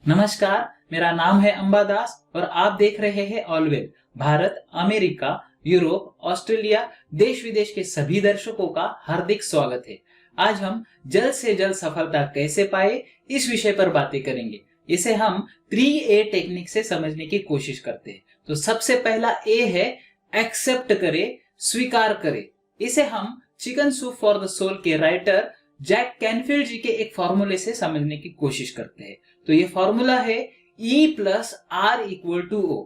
नमस्कार, मेरा नाम है अंबादास और आप देख रहे हैं ऑलवेल। भारत, अमेरिका, यूरोप, ऑस्ट्रेलिया, देश विदेश के सभी दर्शकों का हार्दिक स्वागत है। आज हम जल्द से जल्द सफलता कैसे पाए इस विषय पर बातें करेंगे। इसे हम 3A टेक्निक से समझने की कोशिश करते हैं। तो सबसे पहला ए है एक्सेप्ट करे, स्वीकार करे। इसे हम chicken soup for the soul के राइटर जैक कैनफील्ड जी के एक फॉर्मूले से समझने की कोशिश करते हैं। तो ये फॉर्मूला है E+R=O।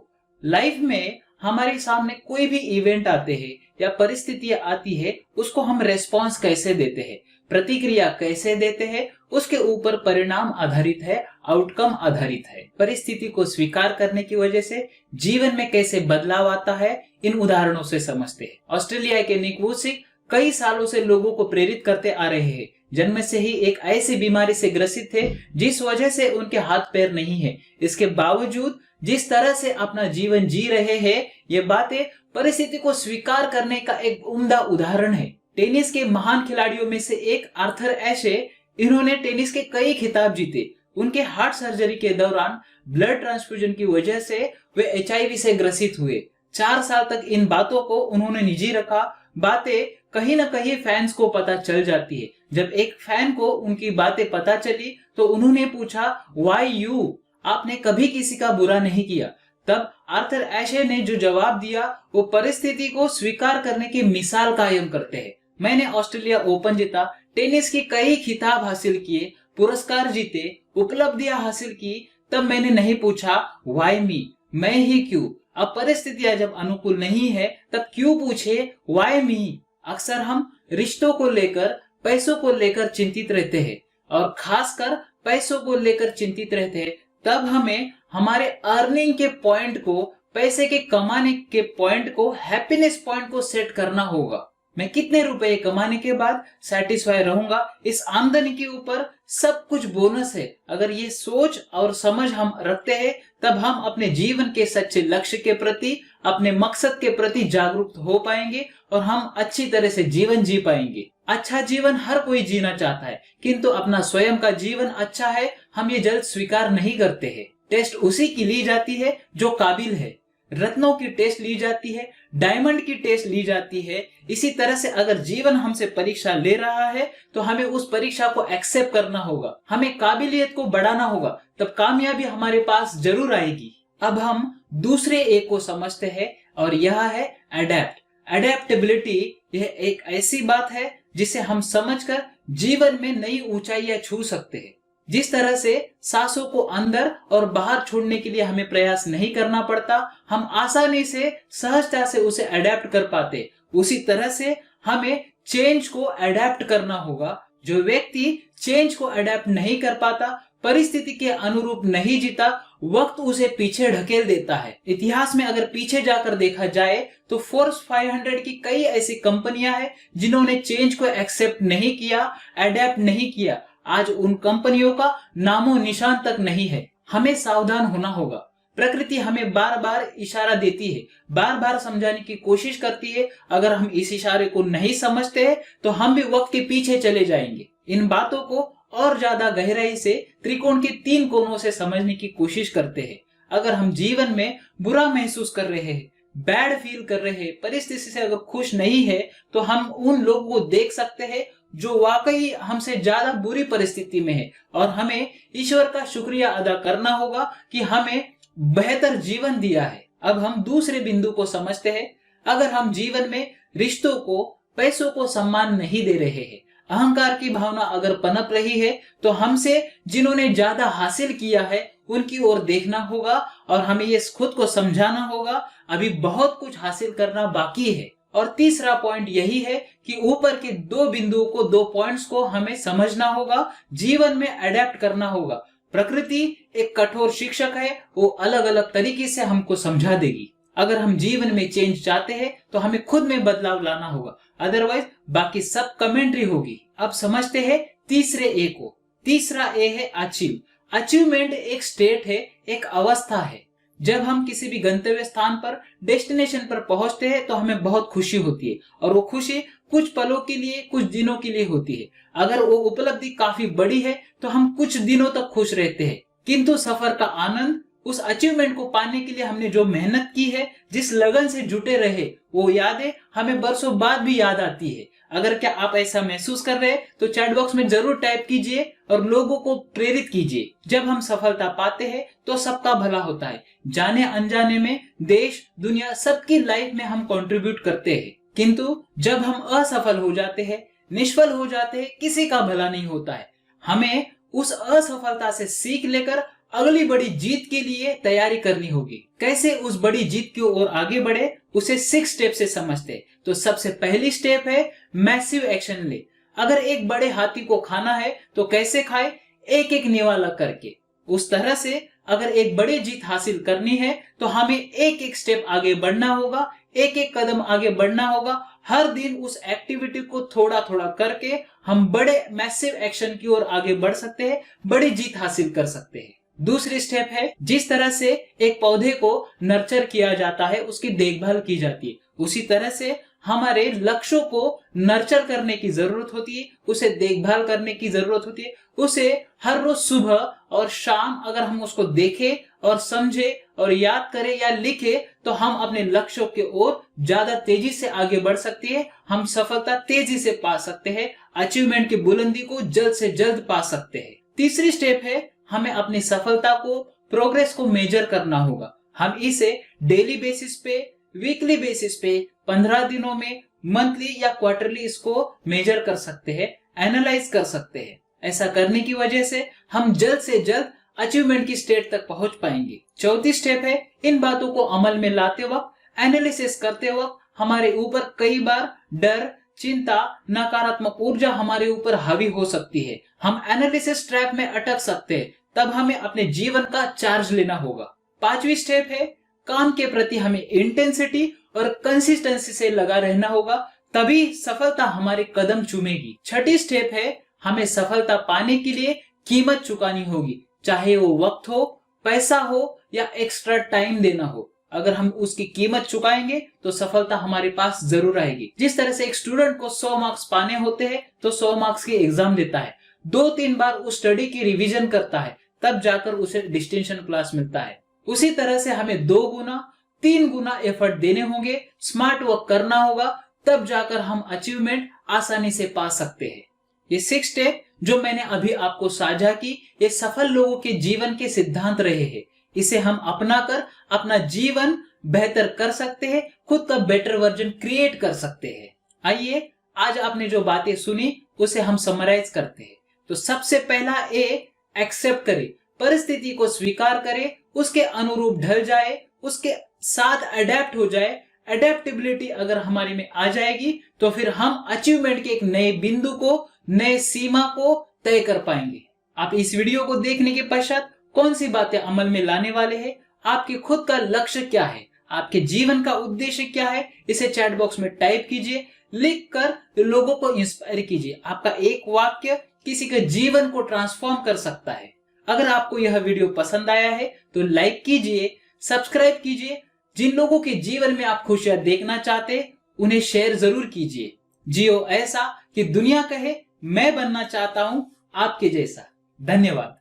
लाइफ में हमारे सामने कोई भी इवेंट आते हैं या परिस्थितियां आती है, उसको हम रेस्पॉन्स कैसे देते हैं, प्रतिक्रिया कैसे देते हैं, उसके ऊपर परिणाम आधारित है, आउटकम आधारित है। परिस्थिति को स्वीकार करने की वजह से जीवन में कैसे बदलाव आता है, इन उदाहरणों से समझते हैं। ऑस्ट्रेलिया के निक वुसिक कई सालों से लोगों को प्रेरित करते आ रहे हैं। जन्म से ही एक ऐसी बीमारी से ग्रसित थे जिस वजह से उनके हाथ पैर नहीं है। इसके बावजूद जिस तरह से अपना जीवन जी रहे हैं, ये बातें परिस्थिति को स्वीकार करने का एक उम्दा उदाहरण है। टेनिस के महान खिलाड़ियों में से एक आर्थर एशे, इन्होंने टेनिस के कई खिताब जीते। उनके हार्ट सर्जरी के दौरान ब्लड ट्रांसफ्यूजन की वजह से वे HIV से ग्रसित हुए। 4 साल तक इन बातों को उन्होंने निजी रखा। बातें कहीं ना कहीं फैंस को पता चल जाती है। जब एक फैन को उनकी बातें पता चली तो उन्होंने पूछा, व्हाई यू? आपने कभी किसी का बुरा नहीं किया। तब आर्थर एशे ने जो जवाब दिया वो परिस्थिति को स्वीकार करने की मिसाल कायम करते हैं। मैंने ऑस्ट्रेलिया ओपन जीता, टेनिस की कई खिताब हासिल किए, पुरस्कार जीते, उपलब्धियां हासिल की। तब मैंने नहीं पूछा व्हाई मी, मैं ही क्यों। अब परिस्थितियां जब अनुकूल नहीं है तब क्यों पूछे व्हाई मी। अक्सर हम रिश्तों को लेकर, पैसों को लेकर चिंतित रहते हैं और खासकर पैसों को लेकर चिंतित रहते हैं। तब हमें हमारे अर्निंग के पॉइंट को, पैसे के कमाने के पॉइंट को, हैप्पीनेस पॉइंट को सेट करना होगा। मैं कितने रुपए कमाने के बाद सेटिस्फाई रहूंगा, इस आमदनी के ऊपर सब कुछ बोनस है। अगर ये सोच और समझ हम रखते हैं तब हम अपने जीवन के सच्चे लक्ष्य के प्रति, अपने मकसद के प्रति जागरूक हो पाएंगे और हम अच्छी तरह से जीवन जी पाएंगे। अच्छा जीवन हर कोई जीना चाहता है, किंतु अपना स्वयं का जीवन अच्छा है हम ये जल्द स्वीकार नहीं करते हैं। टेस्ट उसी की ली जाती है जो काबिल है। रत्नों की टेस्ट ली जाती है, डायमंड की टेस्ट ली जाती है। इसी तरह से अगर जीवन हमसे परीक्षा ले रहा है तो हमें उस परीक्षा को एक्सेप्ट करना होगा, हमें काबिलियत को बढ़ाना होगा, तब कामयाबी हमारे पास जरूर आएगी। अब हम दूसरे ए को समझते हैं और यह है अडेप्ट। अडेप्टेबिलिटी यह एक ऐसी बात है जिसे हम समझकर जीवन में नई ऊंचाइयां छू सकते हैं। जिस तरह से सांसों को अंदर और बाहर छोड़ने के लिए हमें प्रयास नहीं करना पड़ता, हम आसानी से, सहजता से उसे अडेप्ट कर पाते, उसी तरह से हमें चेंज को अडेप्ट करना होगा। जो व्यक्ति चेंज को अडेप्ट नहीं कर पाता, परिस्थिति के अनुरूप नहीं जीता, वक्त उसे पीछे ढकेल देता है। इतिहास में अगर पीछे जाकर देखा जाए तो फोर्ब्स 500 की कई ऐसी कंपनियां हैं जिन्होंने चेंज को एक्सेप्ट नहीं किया, अडेप्ट नहीं किया। आज उन कंपनियों का नामो निशान तक नहीं है। हमें सावधान होना होगा। प्रकृति हमें बार बार इशारा देती है, बार बार समझाने की कोशिश करती है। अगर हम इस इशारे को नहीं समझते हैं तो हम भी वक्त के पीछे चले जाएंगे। इन बातों को और ज्यादा गहराई से त्रिकोण के 3 कोनों से समझने की कोशिश करते हैं। अगर हम जीवन में बुरा महसूस कर रहे हैं, बैड फील कर रहे हैं, परिस्थिति से अगर खुश नहीं है, तो हम उन लोगों को देख सकते हैं जो वाकई हमसे ज्यादा बुरी परिस्थिति में है और हमें ईश्वर का शुक्रिया अदा करना होगा कि हमें बेहतर जीवन दिया है। अब हम दूसरे बिंदु को समझते हैं। अगर हम जीवन में रिश्तों को, पैसों को सम्मान नहीं दे रहे हैं, अहंकार की भावना अगर पनप रही है, तो हमसे जिन्होंने ज्यादा हासिल किया है उनकी ओर देखना होगा और हमें ये खुद को समझाना होगा अभी बहुत कुछ हासिल करना बाकी है। और तीसरा पॉइंट यही है कि ऊपर के 2 बिंदुओं को, 2 पॉइंट्स को हमें समझना होगा, जीवन में अडेप्ट करना होगा। प्रकृति एक कठोर शिक्षक है, वो अलग अलग तरीके से हमको समझा देगी। अगर हम जीवन में चेंज चाहते हैं तो हमें खुद में बदलाव लाना होगा, अदरवाइज बाकी सब कमेंट्री होगी। अब समझते हैं तीसरे ए को। तीसरा ए है अचीव। अचीवमेंट एक स्टेट है, एक अवस्था है। जब हम किसी भी गंतव्य स्थान पर, डेस्टिनेशन पर पहुंचते हैं तो हमें बहुत खुशी होती है और वो खुशी कुछ पलों के लिए, कुछ दिनों के लिए होती है। अगर वो उपलब्धि काफी बड़ी है तो हम कुछ दिनों तक खुश रहते हैं, किंतु सफर का आनंद, उस अचीवमेंट को पाने के लिए हमने जो मेहनत की है, जिस लगन से जुटे रहे, वो यादें हमें बरसों बाद भी याद आती है। अगर क्या आप ऐसा महसूस कर रहे हैं तो चैट बॉक्स में जरूर टाइप कीजिए और लोगों को प्रेरित कीजिए। जब हम सफलता पाते हैं तो सबका भला होता है। जाने अनजाने में देश दुनिया सबकी लाइफ में हम कंट्रीब्यूट करते हैं, किंतु जब हम असफल हो जाते हैं, निष्फल हो जाते हैं, किसी का भला नहीं होता है। हमें उस असफलता से सीख लेकर अगली बड़ी जीत के लिए तैयारी करनी होगी। कैसे उस बड़ी जीत की ओर आगे बढ़े, उसे 6 स्टेप से समझते हैं। तो सबसे पहली स्टेप है मैसिव एक्शन ले। अगर एक बड़े हाथी को खाना है तो कैसे खाए? एक एक निवाला करके। उस तरह से अगर एक बड़ी जीत हासिल करनी है तो हमें एक एक स्टेप आगे बढ़ना होगा, एक एक कदम आगे बढ़ना होगा। हर दिन उस एक्टिविटी को थोड़ा थोड़ा करके हम बड़े मैसिव एक्शन की ओर आगे बढ़ सकते हैं, बड़ी जीत हासिल कर सकते हैं। दूसरी स्टेप है, जिस तरह से एक पौधे को नर्चर किया जाता है, उसकी देखभाल की जाती है, उसी तरह से हमारे लक्ष्यों को नर्चर करने की जरूरत होती है, उसे देखभाल करने की जरूरत होती है। उसे हर रोज सुबह और शाम अगर हम उसको देखें और समझे और याद करें या लिखे तो हम अपने लक्ष्यों की ओर ज्यादा तेजी से आगे बढ़ सकते हैं। हम सफलता तेजी से पा सकते हैं, अचीवमेंट की बुलंदी को जल्द से जल्द पा सकते हैं। तीसरी स्टेप है, हमें अपनी सफलता को, प्रोग्रेस को मेजर करना होगा। हम इसे डेली बेसिस पे, वीकली बेसिस पे, 15 दिनों में, मंथली या क्वार्टरली इसको मेजर कर सकते हैं, एनालाइज कर सकते हैं। ऐसा करने की वजह से हम जल्द से जल्द अचीवमेंट की स्टेट तक पहुंच पाएंगे। चौथी स्टेप है, इन बातों को अमल में लाते वक्त, एनालिसिस करते वक्त हमारे ऊपर कई बार डर, चिंता, नकारात्मक ऊर्जा हमारे ऊपर हावी हो सकती है। हम एनालिसिस ट्रैप में अटक सकते हैं, तब हमें अपने जीवन का चार्ज लेना होगा। पांचवी स्टेप है, काम के प्रति हमें इंटेंसिटी और कंसिस्टेंसी से लगा रहना होगा, तभी सफलता हमारे कदम चूमेगी। छठी स्टेप है, हमें सफलता पाने के लिए कीमत चुकानी होगी, चाहे वो वक्त हो, पैसा हो या एक्स्ट्रा टाइम देना हो। अगर हम उसकी कीमत चुकाएंगे तो सफलता हमारे पास जरूर आएगी। जिस तरह से एक स्टूडेंट को 100 मार्क्स पाने होते हैं तो 100 मार्क्स की एग्जाम देता है, 2-3 बार उस स्टडी की रिवीजन करता है, तब जाकर उसे डिस्टिंक्शन क्लास मिलता है। उसी तरह से हमें 2 गुना 3 गुना एफर्ट देने होंगे, स्मार्ट वर्क करना होगा, तब जाकर हम अचीवमेंट आसानी से पा सकते हैं। ये 6 स्टेप जो मैंने अभी आपको साझा की, ये सफल लोगों के जीवन के सिद्धांत रहे हैं। इसे हम अपनाकर अपना जीवन बेहतर कर सकते हैं, खुद का बेटर वर्जन क्रिएट कर सकते हैं। आइए आज आपने जो बातें सुनी उसे हम समराइज करते हैं। तो सबसे पहला ए, एक्सेप्ट करे, परिस्थिति को स्वीकार करे, उसके अनुरूप ढल जाए, उसके साथ अडेप्ट हो जाए। अडेप्टेबिलिटी अगर हमारे में आ जाएगी तो फिर हम अचीवमेंट के एक नए बिंदु को, नए सीमा को तय कर पाएंगे। आप इस वीडियो को देखने के पश्चात कौन सी बातें अमल में लाने वाले हैं? आपके खुद का लक्ष्य क्या है? आपके जीवन का उद्देश्य क्या है? इसे चैट बॉक्स में टाइप कीजिए, लिख कर लोगों को इंस्पायर कीजिए। आपका एक वाक्य किसी के जीवन को ट्रांसफॉर्म कर सकता है। अगर आपको यह वीडियो पसंद आया है तो लाइक कीजिए, सब्सक्राइब कीजिए। जिन लोगों के जीवन में आप खुशियां देखना चाहते उन्हें शेयर जरूर कीजिए। जियो ऐसा कि दुनिया कहे मैं बनना चाहता हूं आपके जैसा। धन्यवाद।